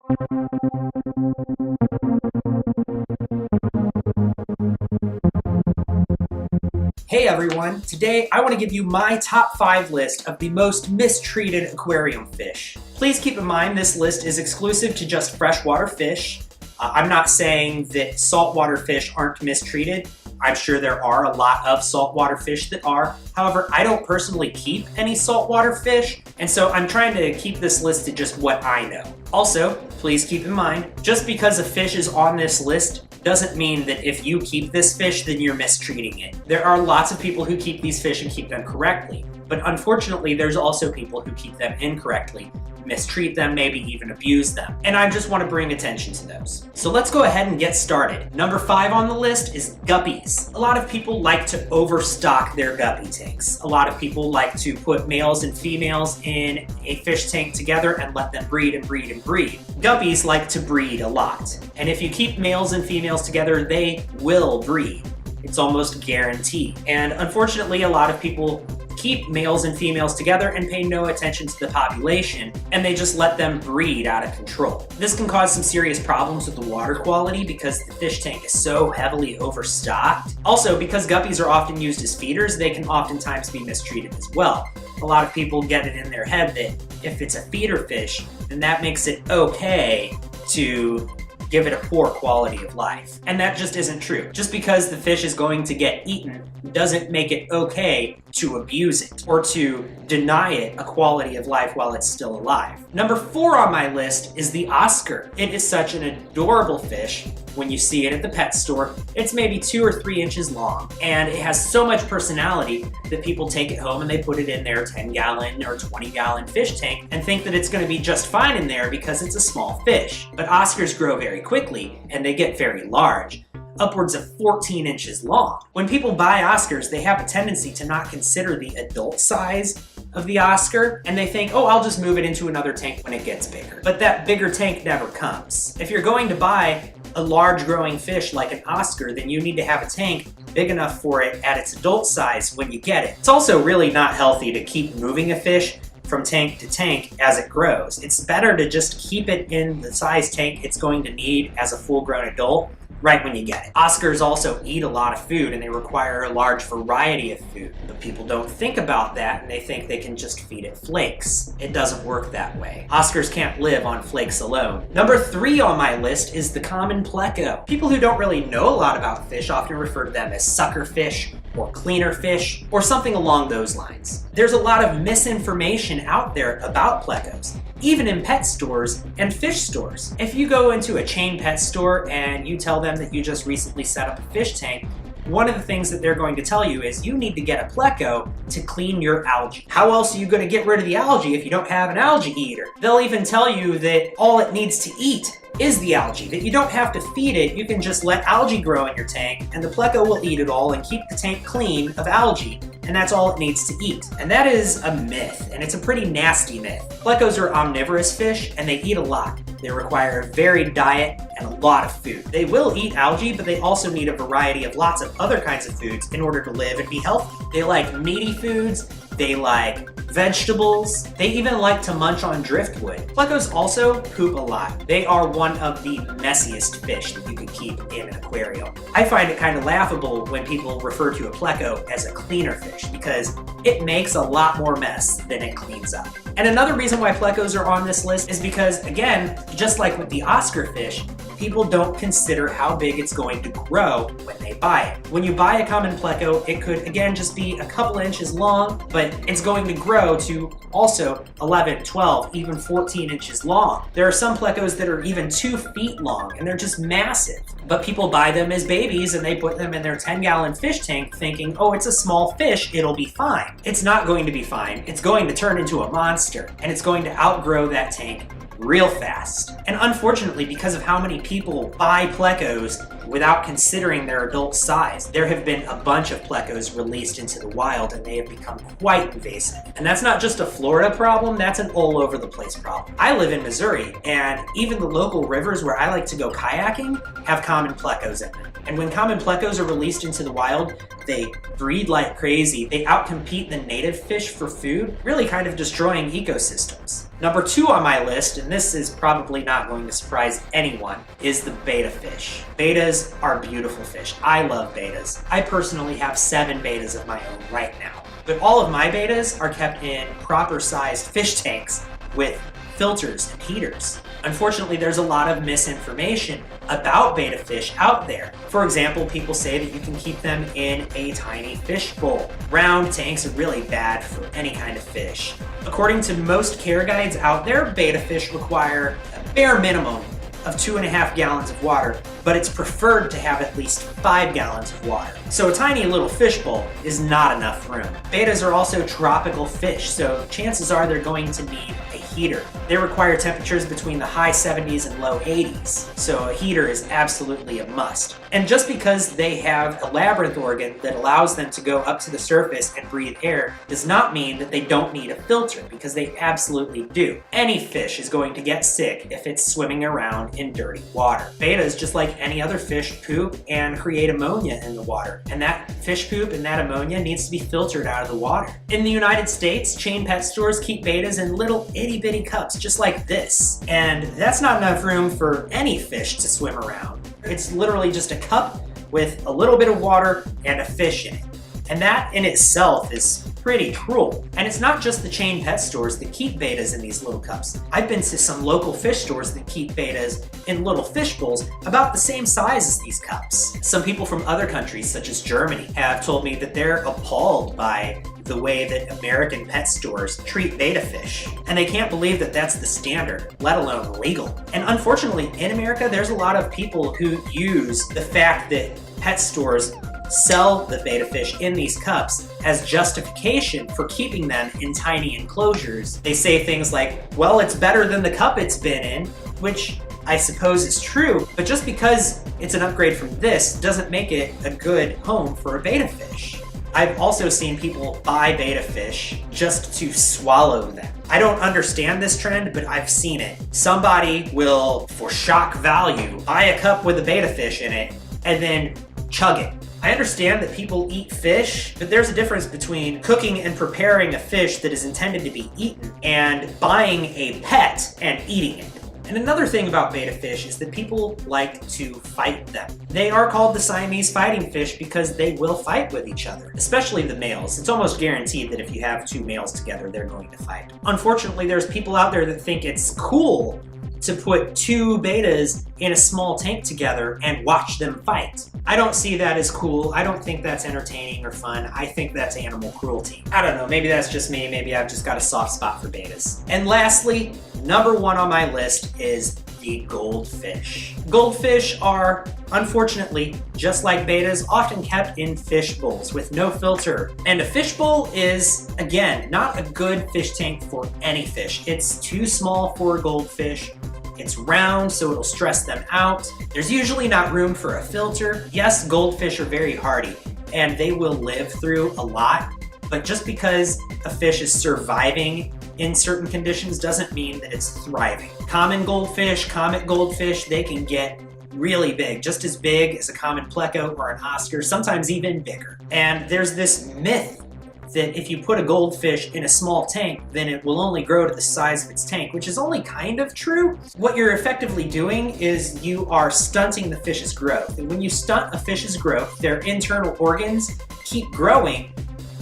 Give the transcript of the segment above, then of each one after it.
Hey everyone, today I want to give you my top 5 list of the most mistreated aquarium fish. Please keep in mind this list is exclusive to just freshwater fish. I'm not saying that saltwater fish aren't mistreated. I'm sure there are a lot of saltwater fish that are. However, I don't personally keep any saltwater fish, and so I'm trying to keep this list to just what I know. Also, please keep in mind, just because a fish is on this list doesn't mean that if you keep this fish, then you're mistreating it. There are lots of people who keep these fish and keep them correctly, but unfortunately, there's also people who keep them incorrectly, mistreat them, maybe even abuse them. And I just want to bring attention to those. So let's go ahead and get started. Number 5 on the list is guppies. A lot of people like to overstock their guppy tanks. A lot of people like to put males and females in a fish tank together and let them breed and breed and breed. Guppies like to breed a lot. And if you keep males and females together, they will breed. It's almost guaranteed. And unfortunately, a lot of people keep males and females together and pay no attention to the population, and they just let them breed out of control. This can cause some serious problems with the water quality because the fish tank is so heavily overstocked. Also, because guppies are often used as feeders, they can oftentimes be mistreated as well. A lot of people get it in their head that if it's a feeder fish, then that makes it okay to give it a poor quality of life. And that just isn't true. Just because the fish is going to get eaten doesn't make it okay to abuse it or to deny it a quality of life while it's still alive. Number 4 on my list is the Oscar. It is such an adorable fish. When you see it at the pet store, it's maybe 2 or 3 inches long, and it has so much personality that people take it home and they put it in their 10-gallon or 20-gallon fish tank and think that it's going to be just fine in there because it's a small fish. But Oscars grow very quickly, and they get very large, upwards of 14 inches long. When people buy Oscars, they have a tendency to not consider the adult size of the Oscar, and they think, oh, I'll just move it into another tank when it gets bigger. But that bigger tank never comes. If you're going to buy a large growing fish like an Oscar, then you need to have a tank big enough for it at its adult size when you get it. It's also really not healthy to keep moving a fish from tank to tank as it grows. It's better to just keep it in the size tank it's going to need as a full-grown adult right when you get it. Oscars also eat a lot of food, and they require a large variety of food. But people don't think about that, and they think they can just feed it flakes. It doesn't work that way. Oscars can't live on flakes alone. Number 3 on my list is the common pleco. People who don't really know a lot about fish often refer to them as sucker fish or cleaner fish or something along those lines. There's a lot of misinformation out there about plecos, even in pet stores and fish stores. If you go into a chain pet store and you tell them that you just recently set up a fish tank, one of the things that they're going to tell you is you need to get a pleco to clean your algae. How else are you going to get rid of the algae if you don't have an algae eater? They'll even tell you that all it needs to eat is the algae, that you don't have to feed it, you can just let algae grow in your tank and the pleco will eat it all and keep the tank clean of algae, and that's all it needs to eat. And that is a myth, and it's a pretty nasty myth. Plecos are omnivorous fish and they eat a lot. They require a varied diet and a lot of food. They will eat algae, but they also need a variety of lots of other kinds of foods in order to live and be healthy. They like meaty foods, they like vegetables, they even like to munch on driftwood. Plecos also poop a lot. They are one of the messiest fish that you could keep in an aquarium. I find it kind of laughable when people refer to a pleco as a cleaner fish because it makes a lot more mess than it cleans up. And another reason why plecos are on this list is because, again, just like with the Oscar fish, people don't consider how big it's going to grow when they buy it. When you buy a common pleco, it could, again, just be a couple inches long, but it's going to grow to also 11, 12, even 14 inches long. There are some plecos that are even 2 feet long, and they're just massive. But people buy them as babies, and they put them in their 10-gallon fish tank thinking, oh, it's a small fish, it'll be fine. It's not going to be fine. It's going to turn into a monster, and it's going to outgrow that tank real fast. And unfortunately, because of how many people buy plecos without considering their adult size, there have been a bunch of plecos released into the wild and they have become quite invasive. And that's not just a Florida problem, that's an all over the place problem. I live in Missouri, and even the local rivers where I like to go kayaking have common plecos in them. And when common plecos are released into the wild, they breed like crazy. They outcompete the native fish for food, really kind of destroying ecosystems. Number 2 on my list, and this is probably not going to surprise anyone, is the betta fish. Bettas are beautiful fish. I love bettas. I personally have 7 bettas of my own right now. But all of my bettas are kept in proper sized fish tanks with filters and heaters. Unfortunately, there's a lot of misinformation about betta fish out there. For example, people say that you can keep them in a tiny fish bowl. Round tanks are really bad for any kind of fish. According to most care guides out there, betta fish require a bare minimum of 2.5 gallons of water, but it's preferred to have at least 5 gallons of water. So a tiny little fish bowl is not enough room. Bettas are also tropical fish, so chances are they're going to need a heater. They require temperatures between the high 70s and low 80s, so a heater is absolutely a must. And just because they have a labyrinth organ that allows them to go up to the surface and breathe air does not mean that they don't need a filter, because they absolutely do. Any fish is going to get sick if it's swimming around in dirty water. Bettas, just like any other fish, poop and create ammonia in the water, and that fish poop and that ammonia needs to be filtered out of the water. In the United States, chain pet stores keep bettas in little itty bitty cups just like this, and that's not enough room for any fish to swim around. It's literally just a cup with a little bit of water and a fish in it. And that in itself is pretty cruel. And it's not just the chain pet stores that keep bettas in these little cups. I've been to some local fish stores that keep bettas in little fish bowls about the same size as these cups. Some people from other countries, such as Germany, have told me that they're appalled by the way that American pet stores treat betta fish. And they can't believe that that's the standard, let alone legal. And unfortunately, in America, there's a lot of people who use the fact that pet stores sell the betta fish in these cups as justification for keeping them in tiny enclosures. They say things like, well, it's better than the cup it's been in, which I suppose is true, but just because it's an upgrade from this doesn't make it a good home for a betta fish. I've also seen people buy betta fish just to swallow them. I don't understand this trend, but I've seen it. Somebody will, for shock value, buy a cup with a betta fish in it and then chug it. I understand that people eat fish, but there's a difference between cooking and preparing a fish that is intended to be eaten and buying a pet and eating it. And another thing about betta fish is that people like to fight them. They are called the Siamese fighting fish because they will fight with each other, especially the males. It's almost guaranteed that if you have 2 males together, they're going to fight. Unfortunately, there's people out there that think it's cool to put 2 bettas in a small tank together and watch them fight. I don't see that as cool. I don't think that's entertaining or fun. I think that's animal cruelty. I don't know, maybe that's just me. Maybe I've just got a soft spot for bettas. And lastly, number 1 on my list is the goldfish. Goldfish are, unfortunately, just like bettas, often kept in fish bowls with no filter. And a fish bowl is, again, not a good fish tank for any fish. It's too small for a goldfish. It's round, so it'll stress them out. There's usually not room for a filter. Yes, goldfish are very hardy, and they will live through a lot, but just because a fish is surviving in certain conditions doesn't mean that it's thriving. Common goldfish, comet goldfish, they can get really big, just as big as a common pleco or an Oscar, sometimes even bigger. And there's this myth that if you put a goldfish in a small tank, then it will only grow to the size of its tank, which is only kind of true. What you're effectively doing is you are stunting the fish's growth. And when you stunt a fish's growth, their internal organs keep growing,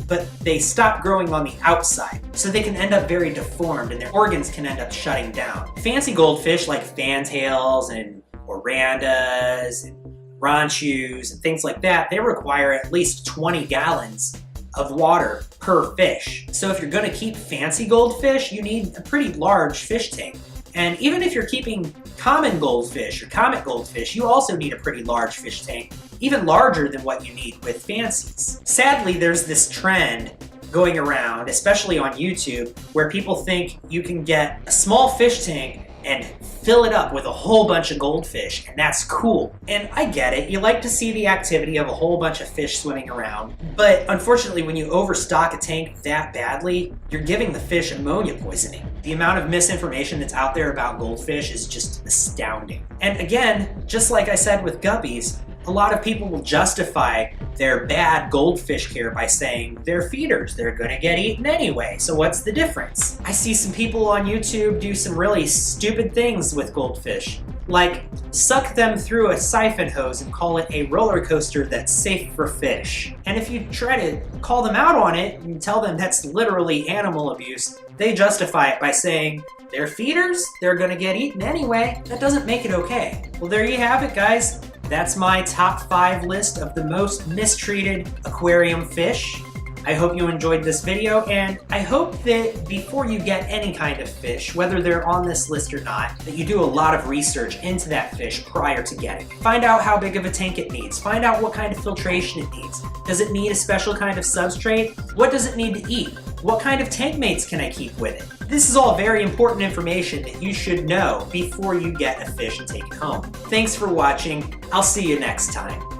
but they stop growing on the outside. So they can end up very deformed and their organs can end up shutting down. Fancy goldfish like fantails and orandas and ranchus and things like that, they require at least 20 gallons of water per fish. So if you're gonna keep fancy goldfish, you need a pretty large fish tank. And even if you're keeping common goldfish or comet goldfish, you also need a pretty large fish tank, even larger than what you need with fancies. Sadly, there's this trend going around, especially on YouTube, where people think you can get a small fish tank and fill it up with a whole bunch of goldfish, and that's cool. And I get it, you like to see the activity of a whole bunch of fish swimming around, but unfortunately when you overstock a tank that badly, you're giving the fish ammonia poisoning. The amount of misinformation that's out there about goldfish is just astounding. And again, just like I said with guppies, a lot of people will justify their bad goldfish care by saying they're feeders, they're gonna get eaten anyway, so what's the difference? I see some people on YouTube do some really stupid things with goldfish, like suck them through a siphon hose and call it a roller coaster that's safe for fish. And if you try to call them out on it and tell them that's literally animal abuse, they justify it by saying, they're feeders, they're gonna get eaten anyway. That doesn't make it okay. Well, there you have it, guys. That's my top 5 list of the most mistreated aquarium fish. I hope you enjoyed this video, and I hope that before you get any kind of fish, whether they're on this list or not, that you do a lot of research into that fish prior to getting it. Find out how big of a tank it needs. Find out what kind of filtration it needs. Does it need a special kind of substrate? What does it need to eat? What kind of tank mates can I keep with it? This is all very important information that you should know before you get a fish and take it home. Thanks for watching. I'll see you next time.